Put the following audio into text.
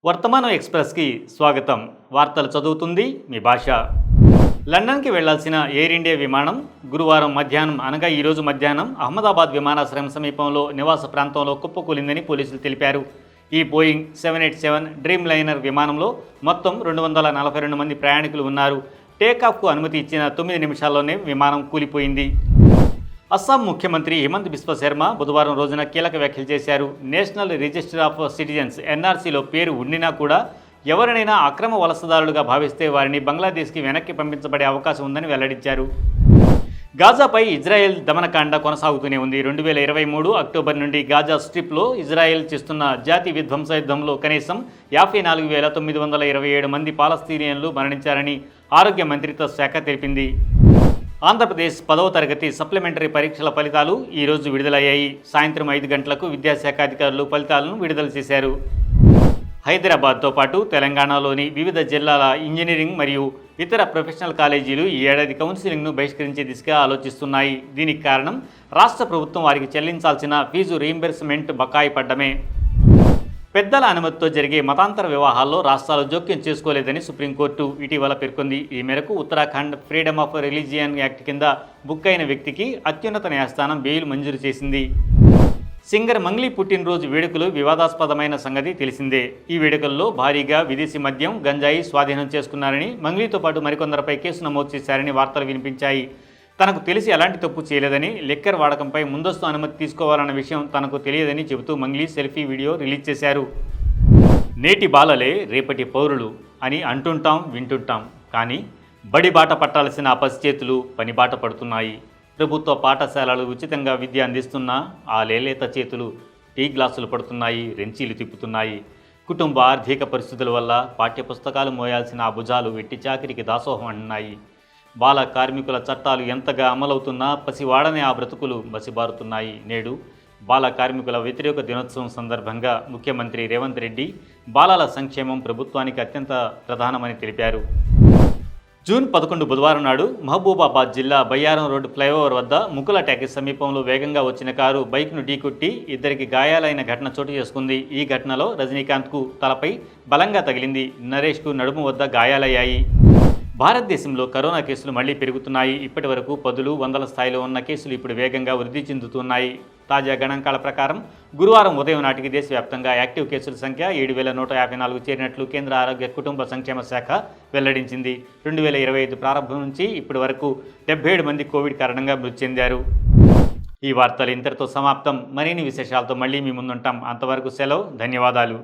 వర్తమానం ఎక్స్ప్రెస్కి స్వాగతం. వార్తలు చదువుతుంది మీ భాష. లండన్కి వెళ్లాల్సిన ఎయిర్ ఇండియా విమానం గురువారం మధ్యాహ్నం అనగా ఈరోజు మధ్యాహ్నం అహ్మదాబాద్ విమానాశ్రయం సమీపంలో నివాస ప్రాంతంలో కుప్పకూలిందని పోలీసులు తెలిపారు. ఈ బోయింగ్ 787 డ్రీమ్ లైనర్ విమానంలో మొత్తం 242 మంది ప్రయాణికులు ఉన్నారు. టేకాఫ్కు అనుమతి ఇచ్చిన 9 నిమిషాల్లోనే విమానం కూలిపోయింది. అస్సాం ముఖ్యమంత్రి హిమంత్ బిశ్వ శర్మ బుధవారం రోజున కీలక వ్యాఖ్యలు చేశారు. నేషనల్ రిజిస్టర్ ఆఫ్ సిటిజన్స్ ఎన్ఆర్సీలో పేరు ఉండినా కూడా ఎవరినైనా అక్రమ వలసదారులుగా భావిస్తే వారిని బంగ్లాదేశ్కి వెనక్కి పంపించబడే అవకాశం ఉందని వెల్లడించారు. గాజాపై ఇజ్రాయెల్ దమనకాండ కొనసాగుతూనే ఉంది. 2023 అక్టోబర్ నుండి గాజా స్ట్రిప్లో ఇజ్రాయెల్ చేస్తున్న జాతి విధ్వంస యుద్ధంలో కనీసం 54,927 మంది పాలస్తీనియన్లు మరణించారని ఆరోగ్య మంత్రిత్వ శాఖ తెలిపింది. ఆంధ్రప్రదేశ్ 10వ తరగతి సప్లిమెంటరీ పరీక్షల ఫలితాలు ఈరోజు విడుదలయ్యాయి. సాయంత్రం 5 గంటలకు విద్యాశాఖ అధికారులు ఫలితాలను విడుదల చేశారు. హైదరాబాద్తో పాటు తెలంగాణలోని వివిధ జిల్లాల ఇంజనీరింగ్ మరియు ఇతర ప్రొఫెషనల్ కాలేజీలు ఈ ఏడాది కౌన్సిలింగ్ను బహిష్కరించే దిశగా ఆలోచిస్తున్నాయి. దీనికి కారణం రాష్ట్ర ప్రభుత్వం వారికి చెల్లించాల్సిన ఫీజు రీయింబర్స్మెంట్ బకాయి పడ్డమే. పెద్దల అనుమతితో జరిగే మతాంతర వివాహాల్లో రాష్ట్రాలు జోక్యం చేసుకోలేదని సుప్రీంకోర్టు ఇటీవల పేర్కొంది. ఈ మేరకు Uttarakhand freedom of religion act కింద బుక్ అయిన వ్యక్తికి అత్యున్నత న్యాయస్థానం బెయిల్ మంజూరు చేసింది. సింగర్ మంగ్లీ పుట్టినరోజు వేడుకలు వివాదాస్పదమైన సంగతి తెలిసిందే. ఈ వేడుకల్లో భారీగా విదేశీ మద్యం, గంజాయి స్వాధీనం చేసుకున్నారని, మంగ్లీతో పాటు మరికొందరిపై కేసు నమోదు చేశారని వార్తలు వినిపించాయి. తనకు తెలిసి ఎలాంటి తప్పు చేయలేదని, లిక్కర్ వాడకంపై ముందస్తు అనుమతి తీసుకోవాలన్న విషయం తనకు తెలియదని చెబుతూ మంగ్లీ సెల్ఫీ వీడియో రిలీజ్ చేశారు. నేటి బాలలే రేపటి పౌరులు అని అంటుంటాం, వింటుంటాం. కానీ బడి బాట పట్టాల్సిన పసిచేతులు పనిబాట పడుతున్నాయి. ప్రభుత్వ పాఠశాలలు ఉచితంగా విద్య అందిస్తున్నా ఆ లేలేత చేతులు టీ గ్లాసులు పడుతున్నాయి, రెంచీలు తిప్పుతున్నాయి. కుటుంబ ఆర్థిక పరిస్థితుల వల్ల పాఠ్యపుస్తకాలు మోయాల్సిన ఆ భుజాలు వెట్టి చాకిరికి దాసోహం అంటున్నాయి. బాల కార్మికుల చట్టాలు ఎంతగా అమలవుతున్నా పసివాడనే ఆ బ్రతుకులు బసిబారుతున్నాయి. నేడు బాల కార్మికుల వ్యతిరేక దినోత్సవం సందర్భంగా ముఖ్యమంత్రి రేవంత్ రెడ్డి బాలల సంక్షేమం ప్రభుత్వానికి అత్యంత ప్రధానమని తెలిపారు. జూన్ 11 బుధవారం నాడు మహబూబాబాద్ జిల్లా బయ్యారం రోడ్డు ఫ్లైఓవర్ వద్ద ముకుల ట్యాక్సీ సమీపంలో వేగంగా వచ్చిన కారు బైక్ను ఢీకొట్టి ఇద్దరికి గాయాలైన ఘటన చోటు చేసుకుంది. ఈ ఘటనలో రజనీకాంత్కు తలపై బలంగా తగిలింది. నరేష్కు నడుము వద్ద గాయాలయ్యాయి. భారతదేశంలో కరోనా కేసులు మళ్లీ పెరుగుతున్నాయి. ఇప్పటి వరకు 10, 100 స్థాయిలో ఉన్న కేసులు ఇప్పుడు వేగంగా వృద్ధి చెందుతున్నాయి. తాజా గణాంకాల ప్రకారం గురువారం ఉదయం నాటికి దేశవ్యాప్తంగా యాక్టివ్ కేసుల సంఖ్య 7,154 చేరినట్లు కేంద్ర ఆరోగ్య కుటుంబ సంక్షేమ శాఖ వెల్లడించింది. 2025 ప్రారంభం నుంచి ఇప్పటి వరకు 77 మంది కోవిడ్ కారణంగా మృతి చెందారు. ఈ వార్తలు ఇంతటితో సమాప్తం. మరిన్ని విశేషాలతో మళ్ళీ మీ ముందుంటాం. అంతవరకు సెలవు. ధన్యవాదాలు.